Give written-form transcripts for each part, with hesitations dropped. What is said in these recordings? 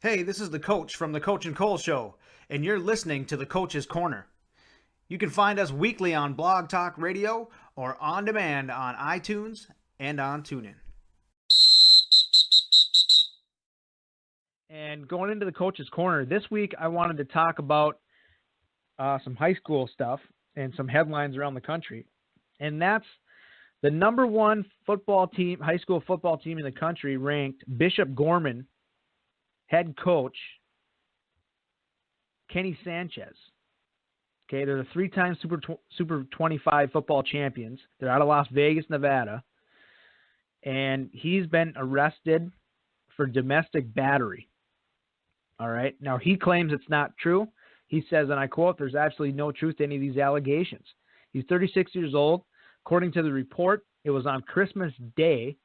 Hey, this is the coach from the Coach and Cole Show, and you're listening to the Coach's Corner. You can find us weekly on Blog Talk Radio or on demand on iTunes and on TuneIn. And going into the Coach's Corner, this week I wanted to talk about some high school stuff and some headlines around the country. And that's the number one football team, high school football team in the country, ranked Bishop Gorman head coach Kenny Sanchez. Okay, they're the three-time Super 25 football champions. They're out of Las Vegas, Nevada. And he's been arrested for domestic battery. All right. Now, he claims it's not true. He says, and I quote, "There's absolutely no truth to any of these allegations." He's 36 years old. According to the report, it was on Christmas Day.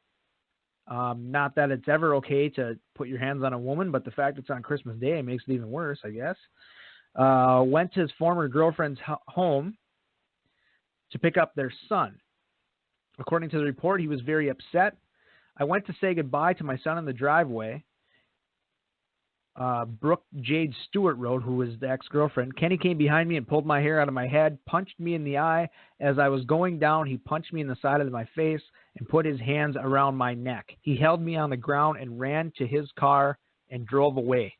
Not that it's ever okay to put your hands on a woman, but the fact it's on Christmas Day makes it even worse, I guess. Went to his former girlfriend's home to pick up their son. According to the report, he was very upset. "I went to say goodbye to my son in the driveway." Brooke Jade Stewart wrote, who was the ex-girlfriend. "Kenny came behind me and pulled my hair out of my head, punched me in the eye. As I was going down, he punched me in the side of my face and put his hands around my neck. He held me on the ground and ran to his car and drove away."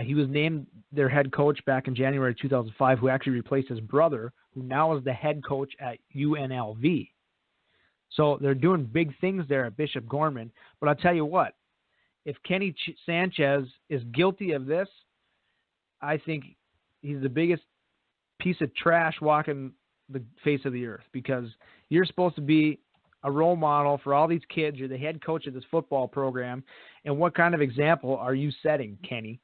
He was named their head coach back in January 2005, who actually replaced his brother, who now is the head coach at UNLV. So they're doing big things there at Bishop Gorman. But I'll tell you what, if Kenny Sanchez is guilty of this, I think he's the biggest piece of trash walking the face of the earth, because you're supposed to be a role model for all these kids. You're the head coach of this football program. And what kind of example are you setting, Kenny?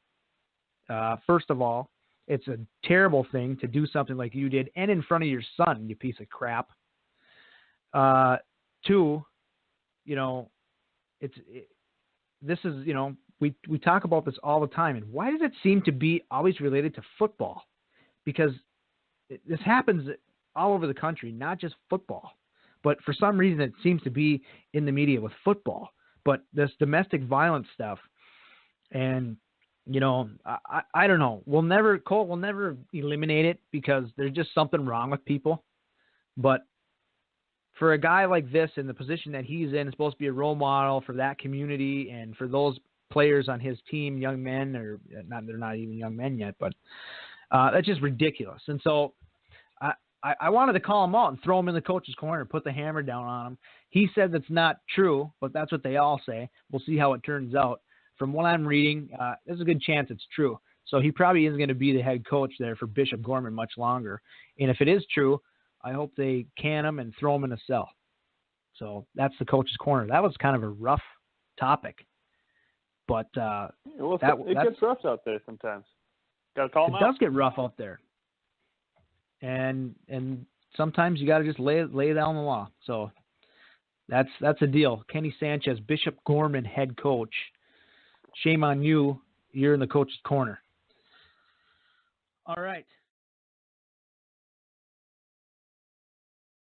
First of all, it's a terrible thing to do something like you did, and in front of your son, you piece of crap. Two, this is, we talk about this all the time. And why does it seem to be always related to football? Because this happens all over the country, not just football. But for some reason, it seems to be in the media with football. But this domestic violence stuff, and, I don't know. Cole will never eliminate it, because there's just something wrong with people. But for a guy like this, in the position that he's in, supposed to be a role model for that community and for those players on his team, young men, or not, they're not even young men yet, but that's just ridiculous. And so I wanted to call him out and throw him in the coach's corner, put the hammer down on him. He said that's not true, but that's what they all say. We'll see how it turns out. From what I'm reading, there's a good chance it's true. So he probably isn't going to be the head coach there for Bishop Gorman much longer. And if it is true, I hope they can him and throw him in a cell. So that's the coach's corner. That was kind of a rough topic, but it gets rough out there sometimes. Got to call him out. It does get rough out there, and sometimes you got to just lay down the law. So that's a deal. Kenny Sanchez, Bishop Gorman head coach. Shame on you. You're in the coach's corner. All right.